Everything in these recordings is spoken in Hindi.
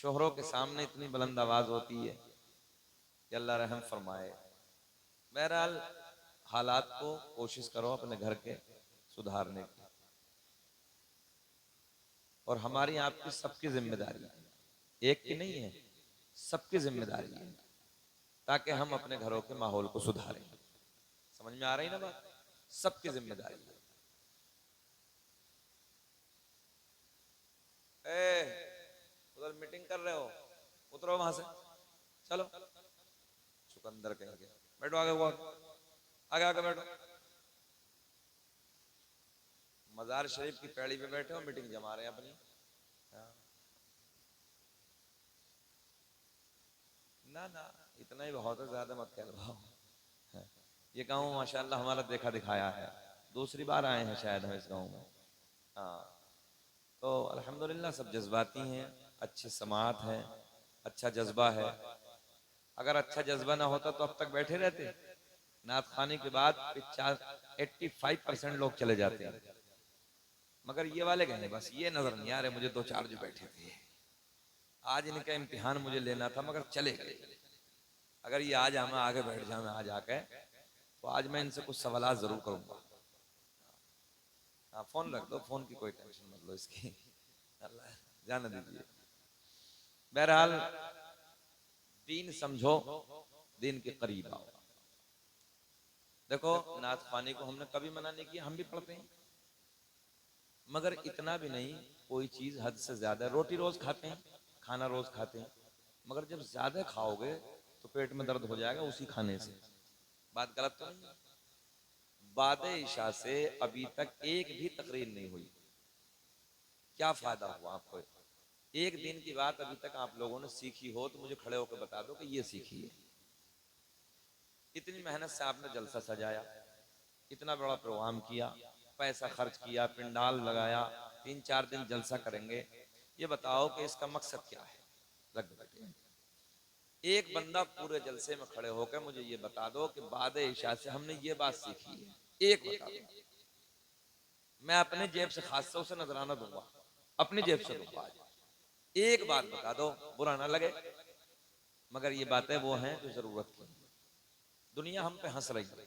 शोहरों के सामने इतनी बुलंद आवाज होती है कि अल्लाह रहम फरमाए। बहरहाल हालात को कोशिश करो अपने घर के सुधारने की, और हमारी आपकी सबकी जिम्मेदारी है, एक की नहीं है, सबकी जिम्मेदारी है, ताकि हम अपने घरों के माहौल को सुधारें। समझ में आ रही ना बात? सबकी जिम्मेदारी है। उधर मीटिंग कर रहे हो, उतरो वहां से, चलो। चुकंदर कहेंगे, बैठो आगे, वो आगे आगे बैठो। मजार शरीफ की पैड़ी पे बैठे हो, मीटिंग जमा रहे हैं अपनी। हाँ। ना ना, इतना ही बहुत है, ज्यादा मत कहलवाओ। हाँ। ये गांव माशाल्लाह हमारा देखा दिखाया है, दूसरी बार आए हैं शायद हम इस गांव में। हाँ, तो अल्हम्दुलिल्लाह सब जज्बाती हैं, अच्छी समाअत है, अच्छा जज्बा है। अगर अच्छा जज्बा ना होता तो अब तक बैठे रहते। नात खाने के बाद 85% लोग चले जाते हैं, मगर ये वाले गए बस ये नजर नहीं आ रहे मुझे, दो चार जो बैठे थे। आज इनका इम्तिहान मुझे लेना था मगर चले गए। अगर ये आज हमें आगे बैठ जाए आज आके, तो आज मैं इनसे कुछ सवाल जरूर करूंगा। हाँ, फोन रख दो, फोन की कोई टेंशन मत लो इसकी, अल्लाह जाने दीजिए। बहरहाल दीन समझो, दीन के करीब आओ। देखो, नात खानी को हमने कभी मना नहीं किया, हम भी पढ़ते हैं, मगर इतना भी नहीं कोई चीज हद से ज्यादा। रोटी रोज खाते हैं, खाना रोज खाते हैं, मगर जब ज्यादा खाओगे तो पेट में दर्द हो जाएगा उसी खाने से। बात गलत तो नहीं? बाद इशा से अभी तक एक भी तकरीर नहीं हुई, क्या फायदा हुआ आपको? एक दिन की बात अभी तक आप लोगों ने सीखी हो तो मुझे खड़े होकर बता दो कि ये सीखी है। इतनी मेहनत से आपने जलसा सजाया, इतना बड़ा प्रोग्राम किया, पैसा खर्च किया, पिंडाल लगाया, 3-4 दिन जलसा करेंगे, ये बताओ कि इसका मकसद क्या है? रख बैठे एक बंदा पूरे जलसे में खड़े होकर मुझे ये बता दो कि बाद इशा से हमने ये बात सीखी है, एक बता दो। मैं अपने जेब से खासा उसे नजराना दूंगा, अपनी जेब से दूंगा। एक बात बता दो, बुरा ना लगे, मगर ये बातें वो हैं जो जरूरत की। दुनिया हम पे हंस रही है,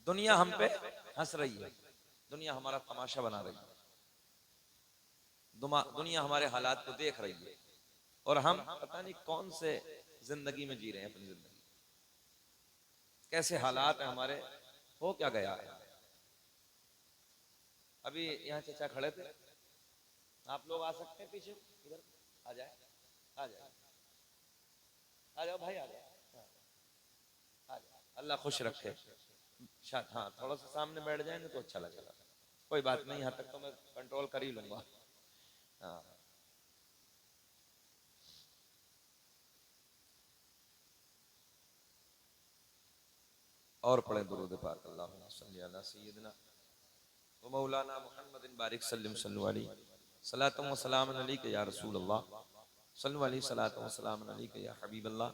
दुनिया हम पे हंस रही है, दुनिया हमारा तमाशा बना रही है, दुनिया हमारे हालात को देख रही है, और हम पता नहीं कौन से जिंदगी में जी रहे हैं अपनी जिंदगी। कैसे हालात हैं हमारे, हो क्या गया है। अभी यहाँ चचा खड़े थे, आप लोग आ सकते हैं पीछे, इधर आ जाए, आ जाए, आ जाओ भाई, आ जाओ, आ जाओ, अल्लाह खुश रखे। शायद हाँ थोड़ा सा सामने बैठ जाए ना तो अच्छा लगेगा। कोई बात नहीं, यहाँ तक तो मैं कंट्रोल कर ही लूंगा। हाँ, और पढ़े दुरूद पाक, अल्लाहुम्मा सल्ली अला सय्यिदिना व मौलाना मुहम्मदिन बारिक सल्लल्लाहु अलैहि सलातु व सलाम अलैका या रसूल अल्लाह, सल्लल्लाहु अलैहि सलातु व सलाम अलैका या हबीब अल्लाह।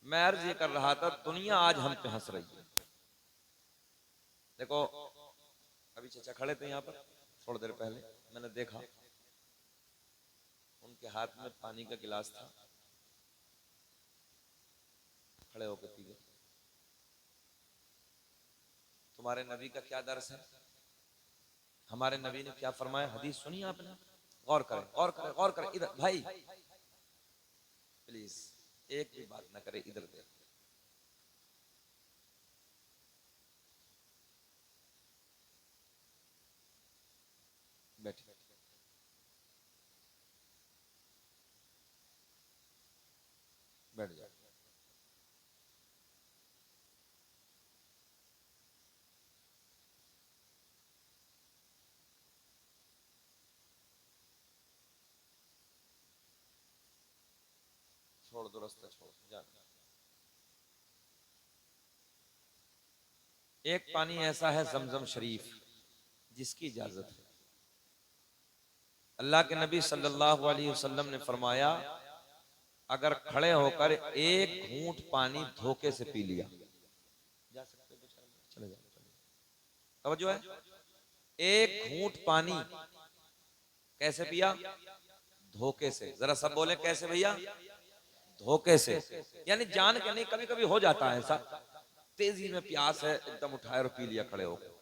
मैं अर्ज ये कर रहा था, दुनिया आज हम पे हंस रही है। देखो, अभी चचा खड़े थे यहाँ पर थोड़ी देर पहले, मैंने देखा उनके हाथ में पानी का गिलास था, खड़े होकर पी गए। तुम्हारे नबी का क्या दर्स है? हमारे नबी ने क्या फरमाया? हदीस सुनी आपने? गौर करें, गौर करें, गौर करें। इधर भाई प्लीज, एक भी बात ना करे, इधर देख। बैठे, बैठ जाओ। छोड़ दो रास्ता, छोड़ जाना। एक पानी ऐसा है जमजम शरीफ, जिसकी इजाजत है। अल्लाह के नबी सल्लल्लाहु अलैहि वसल्लम ने फरमाया, अगर खड़े होकर एक घूंट पानी धोखे से पी लिया, जा सकते हो, चले जाओ, तवज्जो है, एक घूंट पानी कैसे पिया? धोखे से। जरा सब बोले कैसे भैया? धोखे से। यानी जान के नहीं, कभी कभी हो जाता है ऐसा, तेजी में प्यास है, एकदम उठाए और पी लिया खड़े होकर।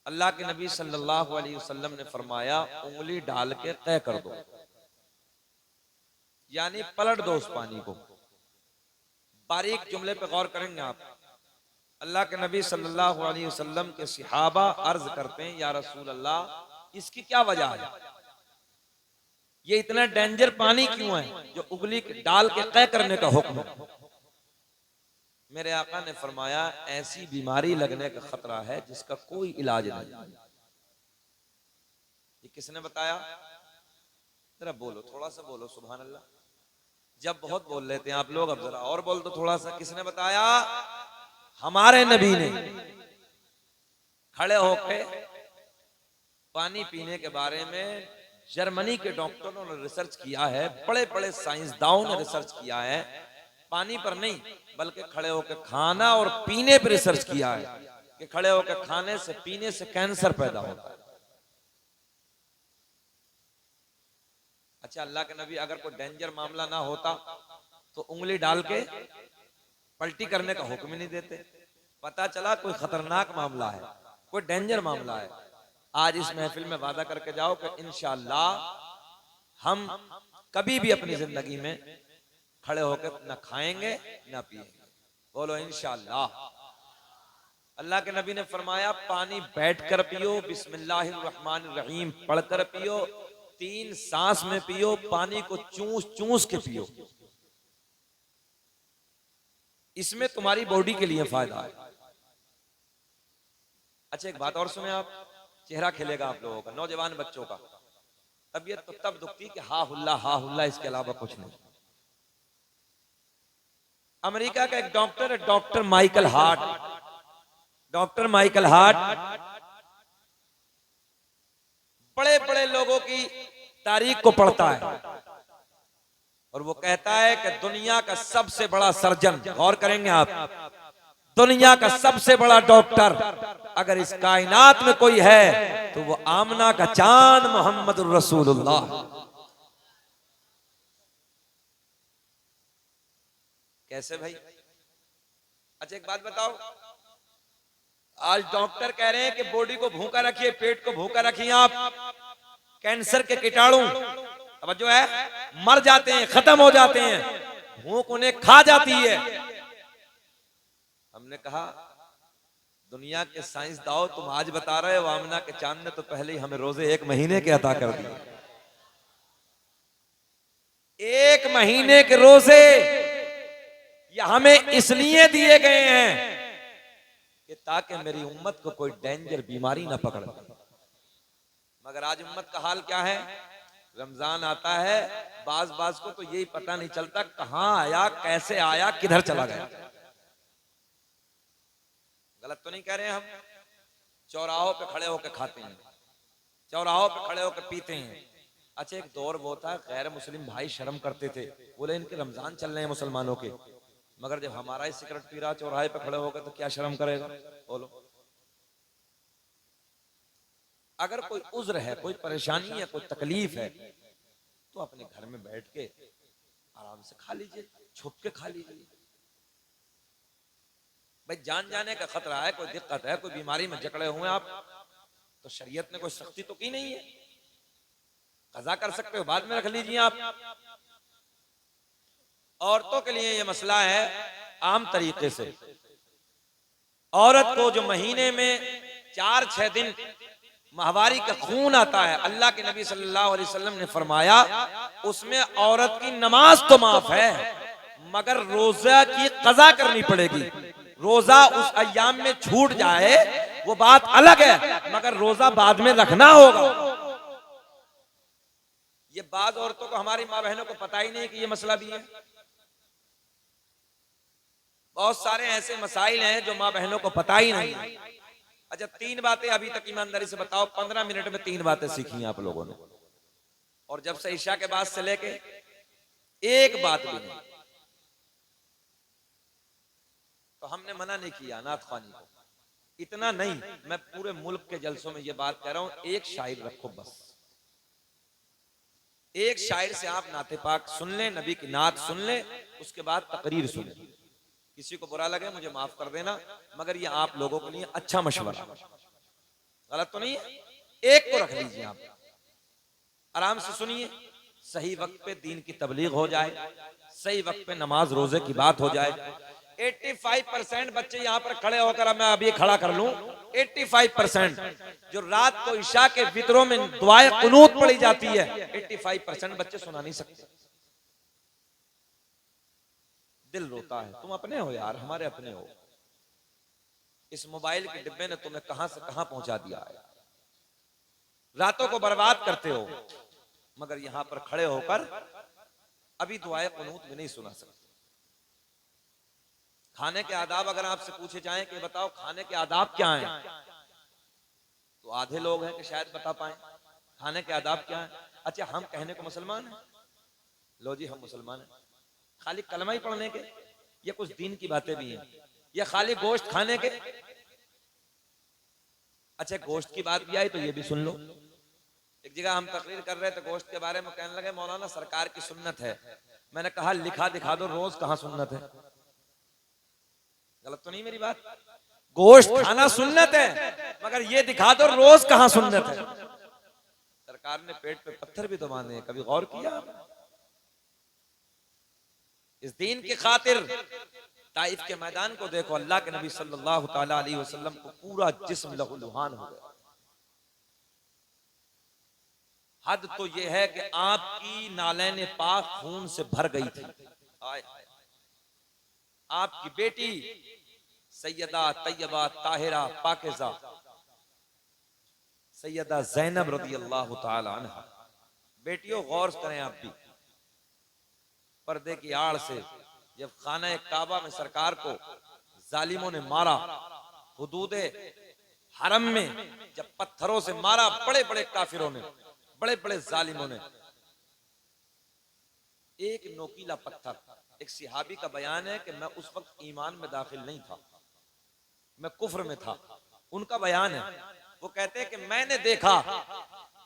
अल्लाह के नबी सल्लल्लाहु अलैहि वसल्लम ने फरमाया उंगली डाल के तय कर दो, यानी पलट दो उस पानी को। बारीक जुमले पे गौर करेंगे आप। अल्लाह के नबी सल्लल्लाहु अलैहि वसल्लम के सहाबा अर्ज करते हैं या रसूल अल्लाह, इसकी क्या वजह है? ये इतना डेंजर पानी क्यों है जो उंगली डाल के तय करने का हुक्म है? मेरे आका ने फरमाया ऐसी बीमारी लगने का खतरा है जिसका कोई इलाज नहीं। ये किसने बताया? जरा बोलो, थोड़ा सा बोलो सुभान अल्लाह। जब बहुत बोल लेते हैं आप लोग, अब जरा और बोल दो थोड़ा सा। किसने बताया? हमारे नबी ने। खड़े होके पानी पीने के बारे में जर्मनी के डॉक्टरों ने रिसर्च किया है, बड़े बड़े साइंसदानों ने रिसर्च किया है। पानी पर नहीं बल्कि खड़े होकर खाना और पीने पर रिसर्च किया है कि खड़े होकर खाने से पीने से कैंसर पैदा होता है। अच्छा, अल्लाह के नबी अगर कोई डेंजर मामला ना होता तो उंगली डाल के पलटी करने का हुक्म ही नहीं देते। पता चला कोई खतरनाक मामला है, कोई डेंजर मामला है। आज इस महफिल में वादा करके जाओ कि इंशाअल्लाह हम कभी भी अपनी जिंदगी में खड़े होकर न खाएंगे न पिएंगे। बोलो इंशाअल्लाह। अल्लाह के नबी ने फरमाया पानी बैठकर पियो, बिस्मिल्लाहिर्रहमानिर्रहीम पढ़कर पियो, 3 सांस में पियो, पानी को चूस चूस के पियो। इसमें तुम्हारी बॉडी के लिए फायदा है। अच्छा एक बात और सुने आप, चेहरा खिलेगा आप लोगों का, नौजवान बच्चों का। तबीयत तो तब दुखती कि हा हुल्ला, इसके अलावा कुछ नहीं। अमेरिका का एक डॉक्टर है, doctor Michael Hart. Doctor Michael Hart बड़े बड़े लोगों की तारीख को पढ़ता है और वो कहता है कि दुनिया का सबसे बड़ा सर्जन, गौर करेंगे आप, दुनिया का सबसे बड़ा डॉक्टर अगर इस कायनात में कोई है तो वो आमना का चांद मोहम्मद रसूलुल्लाह। कैसे भाई? अच्छा एक बात बताओ, आज डॉक्टर कह रहे हैं कि बॉडी को भूखा रखिए, पेट को भूखा रखिए आप, कैंसर के कीटाणु अब जो है मर जाते हैं, खत्म हो जाते हैं, भूख उन्हें खा जाती है। हमने कहा दुनिया के साइंसदान तुम आज बता रहे हो, आमना के चांद ने तो पहले ही हमें रोजे 1 महीने के अता कर दिए। 1 महीने के रोजे ये हमें इसलिए दिए गए हैं कि ताकि मेरी उम्मत को कोई डेंजर बीमारी ना पकड़। मगर आज उम्मत का हाल क्या है? रमजान आता है, बाज को तो यही पता नहीं चलता कहां आया, कैसे आया, किधर चला गया। गलत तो नहीं कह रहे हैं हम? चौराहों पे खड़े होकर खाते हैं, चौराहों पे खड़े होकर पीते हैं। अच्छा एक दौर वो था गैर मुस्लिम भाई शर्म करते थे, बोले इनके रमजान चल रहे हैं मुसलमानों के, मगर जब हमारा ही सिगरेट पी रहा चौराहे पे खड़े होकर तो क्या शर्म करेगा? बोलो। अगर कोई उज्र है, कोई परेशानी है, कोई तकलीफ है तो अपने घर में बैठ के आराम से खा लीजिए, छुप के खा लीजिए। भाई जान जाने का खतरा है, कोई दिक्कत है, कोई बीमारी में जकड़े हुए आप, तो शरीयत ने कोई सख्ती तो की नहीं है, कज़ा कर सकते हो, बाद में रख लीजिए आप। औरतों के लिए यह मसला है, आम तरीके से औरत को जो महीने में 4-6 दिन माहवारी का खून आता है, अल्लाह के नबी सल्लल्लाहु अलैहि वसल्लम ने फरमाया उसमें औरत की नमाज तो माफ है मगर रोजा की कज़ा करनी पड़ेगी। रोजा उस अय्याम में छूट जाए वो बात अलग है, मगर रोजा बाद में रखना होगा। ये बात औरतों को, हमारी माँ बहनों को पता ही नहीं कि ये मसला भी है। बहुत सारे ऐसे मसाइल हैं जो माँ बहनों को पता ही नहीं है। अच्छा 3 बातें अभी तक ईमानदारी से बताओ, 15 मिनट में 3 बातें सीखी आप लोगों ने, और जब से ईशा के बाद से लेके एक बात भी नहीं। तो हमने मना नहीं किया नात ख्वानी को, इतना नहीं, मैं पूरे मुल्क के जलसों में ये बात कह रहा हूं, एक शायर रखो बस, एक शायर से आप नाते पाक सुन लें, नबी की नात सुन लें, उसके बाद तकरीर सुन लें। किसी को बुरा लगे मुझे माफ कर देना, मगर ये आप लोगों के लिए अच्छा मशवरा, गलत तो नहीं है। एक को रख लीजिए आप, आराम से सुनिए, सही वक्त पे दीन की तबलीग हो जाए, सही वक्त पे नमाज रोजे की बात हो जाए। 85% बच्चे यहाँ पर खड़े होकर, अब मैं अभी खड़ा कर लूं, 85% जो रात को इशा के वित्रों में दुआए कुनूत पढ़ी जाती है, 85% बच्चे सुना नहीं सकते। दिल रोता है, तुम अपने हो यार, हमारे अपने हो। इस मोबाइल के डिब्बे ने तुम्हें कहां से कहां पहुंचा दिया है, रातों को बर्बाद करते हो, मगर यहां पर खड़े होकर अभी दुआए कुनूत भी नहीं सुना सकते। खाने के आदाब अगर आपसे पूछे जाएं कि बताओ खाने के आदाब क्या हैं, तो आधे लोग हैं कि शायद बता पाए खाने के आदाब क्या हैं। अच्छा, हम कहने को मुसलमान हैं, लो जी हम मुसलमान हैं, खाली कलमा ही पढ़ने के, या कुछ दीन की बातें भी हैं, या खाली गोश्त खाने के। अच्छा, गोश्त की बात भी आई तो ये भी सुन लो। एक जगह हम तकरीर कर रहे थे गोश्त के बारे में, कहने लगे मौलाना सरकार की सुन्नत है। मैंने कहा लिखा दिखा दो रोज कहां सुन्नत है, गलत तो नहीं मेरी बात? गोश्त खाना सुन्नत है, मगर ये दिखा दो रोज कहां सुन्नत है। सरकार ने पेट पे पत्थर भी तो बांधे हैं, कभी गौर किया? इस दीन की खातिर ताइफ के मैदान को देखो, अल्लाह के नबी सल्लल्लाहु ताला अलैहि वसल्लम को पूरा जिस्म लहूलुहान हो गया। हद तो यह है कि आपकी नालैन पाक खून से भर गई थी। आपकी बेटी सैयदा तैयबा ताहिरा पाकिज़ा सैयदा ज़ैनब रज़ी अल्लाह ताला अन्हा, बेटियों गौर करें आप भी, पर्दे की आड़ से जब खाना काबा में सरकार को जालिमों ने मारा, हुदूदे हरम में जब पत्थरों से मारा, बड़े बड़े काफिरों ने, बड़े बड़े जालिमों ने, एक नोकीला पत्थर, एक सिहाबी का बयान है कि मैं उस वक्त ईमान में दाखिल नहीं था, मैं कुफ्र में था, उनका बयान है, वो कहते हैं कि मैंने देखा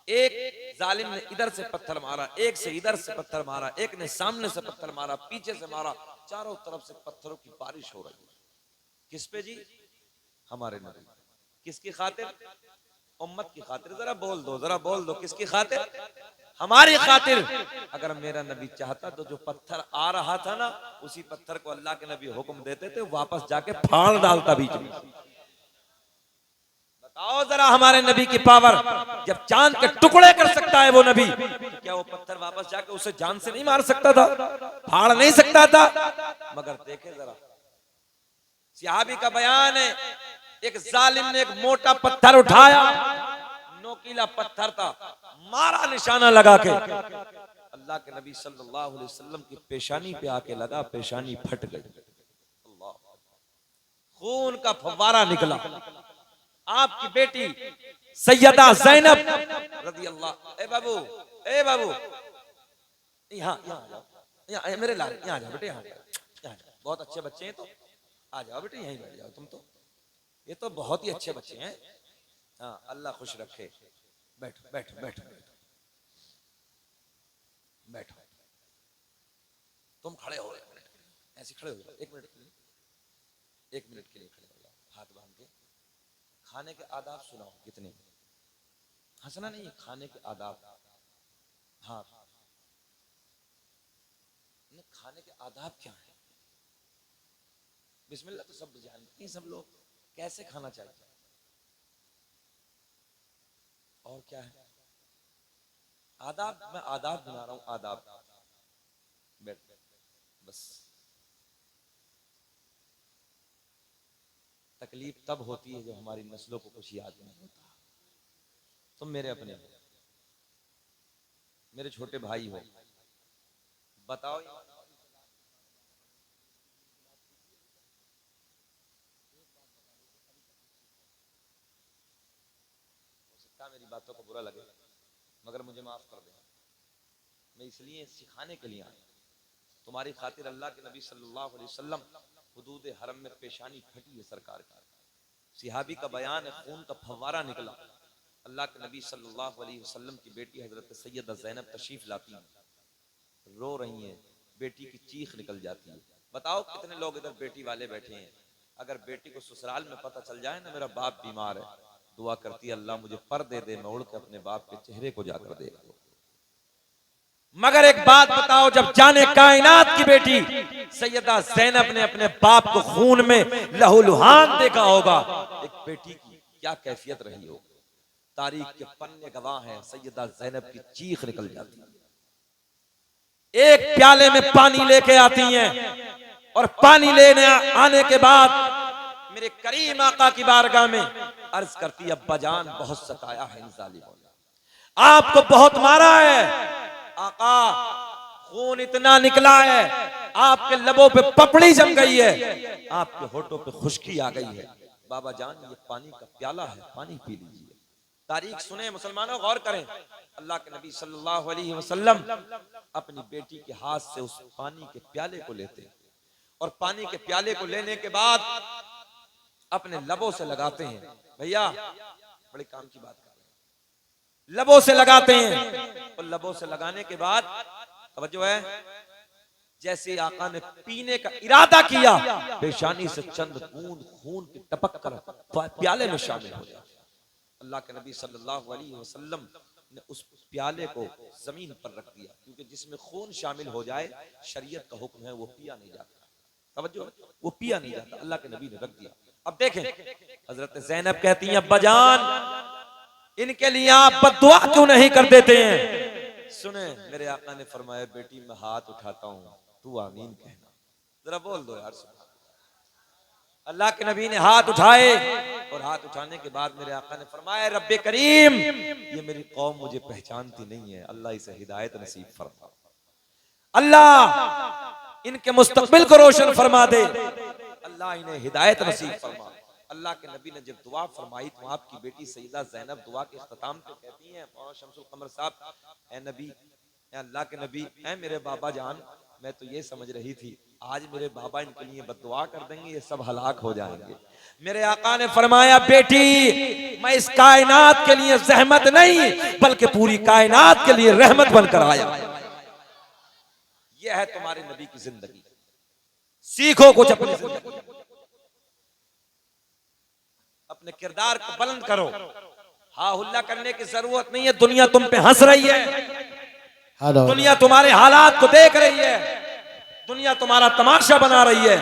एक जालिम ने इधर से पत्थर मारा, एक से इधर से पत्थर मारा, एक ने सामने से पत्थर मारा, पीछे से मारा, चारों तरफ से पत्थरों की बारिश हो रही है। किस पे जी? हमारे नबी। किसकी खातिर? उम्मत की खातिर। जरा बोल दो, जरा बोल दो, किसकी खातिर? हमारी खातिर। अगर मेरा नबी चाहता तो जो पत्थर आ रहा था ना, उसी पत्थर को अल्लाह के नबी हुक्म देते थे वापस जाके फाड़ डालता बीच में। बताओ जरा हमारे नबी की पावर, जब चांद के टुकड़े कर सकता है वो नबी, तो क्या वो पत्थर वापस जाके उसे जान से नहीं मार सकता था, फाड़ नहीं सकता था? मगर देखे जरा, सहाबी का बयान है, एक जालिम ने एक मोटा पत्थर उठाया, नोकीला पत्थर था, मारा निशाना लगा के, अल्लाह के नबी सल्लल्लाहु अलैहि वसल्लम की पेशानी पे आके लगा, पेशानी फट गई, अल्लाह, खून का फव्वारा निकला। आपकी बेटी सैयदा ज़ैनब रज़ी अल्लाह, ए बाबू, ए बाबू, यहाँ यहाँ जाओ, यहाँ मेरे लाल, यहाँ जाओ बेटे, यहाँ जाओ, बहुत अच्छे बच्चे हैं, तो आ जाओ बेटे, यहीं बैठ जाओ तुम, तो ये तो बहुत ही अच्छे बच्चे हैं, हाँ अल्लाह खुश रखे, बैठो बैठो बैठो बैठो बैठो, तुम खड़े हो, ऐसे खड़े हो जाओ, 1 मिनट के लिए, 1 मिनट के लिए खड़े हो जाओ, हाथ बांध के। खाने के आदाब सुनाओ, कितने, हंसना नहीं है, खाने के आदाब, हाँ खाने के आदाब क्या है? बिस्मिल्लाह तो सब जानते हैं सब लोग, कैसे खाना चाहिए, और क्या है आदाब? मैं आदाब बना रहा हूं, आदाब, बैठ बस। तकलीफ तब होती है जब हमारी नस्लों को कुछ याद नहीं होता। तुम मेरे अपने हो, मेरे छोटे भाई हो, बताओ हो सकता मेरी बातों को बुरा लगे, मगर मुझे माफ कर देना, मैं इसलिए सिखाने के लिए आया, तुम्हारी खातिर अल्लाह के नबी सल्लल्लाहु अलैहि वसल्लम हुदूद हरम में पेशानी फटी है सरकार की, सिहाबी का बयान है, खून का फव्वारा निकला, अल्लाह के नबी सल्लल्लाहु अलैहि वसल्लम की बेटी हजरत सैयदा ज़ैनब तशरीफ लाती हैं, रो रही हैं, बेटी की चीख निकल जाती है। बताओ कितने लोग इधर बेटी वाले बैठे हैं, अगर बेटी को ससुराल में पता चल जाए ना मेरा बाप बीमार है, दुआ करती है अल्लाह मुझे पर दे दे, मैं उड़ के अपने बाप के चेहरे को जाकर देख लूं। मगर एक बात बताओ, जब जाने कायनात की बेटी सैयदा ज़ैनब ने अपने बाप को खून में लहूलुहान देखा होगा, एक बेटी की क्या कैफियत रही होगी। तारीख के पन्ने गवाह हैं, सैयदा ज़ैनब की चीख निकल जाती है। एक प्याले में पानी लेके आती हैं और पानी लेने आने के बाद मेरे करीम आका की बारगाह में अर्ज करती है, अब्बा जान बहुत सताया है इन जालिमों ने, आपको बहुत मारा है आका, खून इतना निकला है, आपके लबों पे पपड़ी जम गई है, आपके होठों पे खुश्की आ गई है, बाबा जान ये पानी का प्याला है, पानी पी लीजिए। तारीख सुने मुसलमानों, गौर करें, अल्लाह के नबी सल्लल्लाहु अलैहि वसल्लम अपनी बेटी के हाथ से उस पानी के प्याले को लेते और पानी के प्याले को लेने के बाद अपने लबों से लगाते हैं। भैया बड़े काम की बात कर रहे हैं, लबों से लगाते हैं और लबों से लगाने के बाद तवज्जो है, जैसे आका ने पीने का इरादा किया, पेशानी से चंद बूंद खून की टपक कर प्याले में शामिल हो जाए। अल्लाह के नबी सल्लल्लाहु अलैहि वसल्लम ने उस प्याले को जमीन पर रख दिया, क्योंकि जिसमें खून शामिल हो जाए शरीयत का हुक्म है वो पिया नहीं जाता। तवज्जो, वो पिया नहीं जाता, अल्लाह के नबी ने रख दिया। अब देखें, हजरत ज़ैनब कहती हैं, अब्बा जान इनके लिए आप बद्दुआ क्यों नहीं कर देते हैं। सुने, मेरे आका ने फरमाया, बेटी मैं हाथ उठाता हूँ, तू आमीन कहना। जरा बोल दो यार। अल्लाह के नबी ने हाथ उठाए और हाथ उठाने के बाद मेरे आका ने फरमाया, रब्बे करीम ये मेरी कौम मुझे पहचानती नहीं है, अल्लाह इसे हिदायत नसीब फरमा, अल्लाह इनके मुस्तकबिल को रोशन फरमा दे, अल्लाह इन्हें हिदायत नसीब फरमा। अल्लाह के नबी ने जब दुआ फरमाई तो आपकी बेटी सैयदा ज़ैनब दुआ के इख्तिताम पे कहती हैं, मौलाना शम्सुल कमर साहब, ए नबी, ए अल्लाह के नबी, ए मेरे बाबा जान, मैं तो ये समझ रही थी आज मेरे बाबा इनके लिए बद्दुआ कर देंगे, ये सब हलाक हो जाएंगे। मेरे आका ने फरमाया, बेटी मैं इस कायनात के लिए ज़हमत नहीं बल्कि पूरी कायनात के लिए रहमत बनकर आया। यह है तुम्हारे नबी की जिंदगी, सीखो कुछ अपनी जिंदगी, अपने किरदार को बुलंद करो। हा हुल्ला करने की जरूरत नहीं है, दुनिया तुम पे हंस रही है, दुनिया तुम्हारे हालात को देख रही है, दुनिया तुम्हारा तमाशा बना रही है,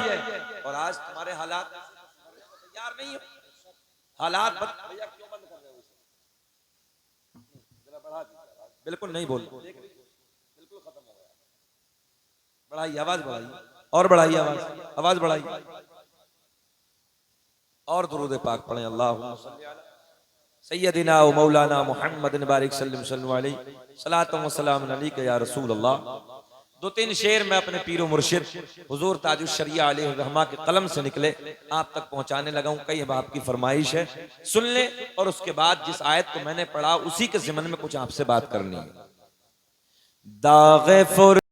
और आज तुम्हारे हालात तैयार नहीं हो। हालात भैया क्यों बंद कर रहे हो? जरा बढ़ा दीजिए, बिल्कुल नहीं बोल, बिल्कुल खत्म हो गया। बढ़ाइए आवाज, बढ़ाइए और बढ़ाइए आवाज, आवाज बढ़ाइए और दुरूद पाक पढ़ें। अल्लाहुम्मा सल्ली अला सय्यदिना व मौलाना मुहम्मद बारिक सल्लल्लाहु अलैहि सलातु व सलाम अलैका या रसूल अल्लाह। दो तीन शेर मैं अपने पीरो मुर्शिद हुजूर ताजुश शरिया अलैहि रहमा के कलम से निकले आप तक पहुंचाने लगा हूं। कई अब आपकी फरमाइश है, सुन ले, और उसके बाद जिस आयत को मैंने पढ़ा उसी के ज़िमन में कुछ आपसे बात करनी है। दाग़े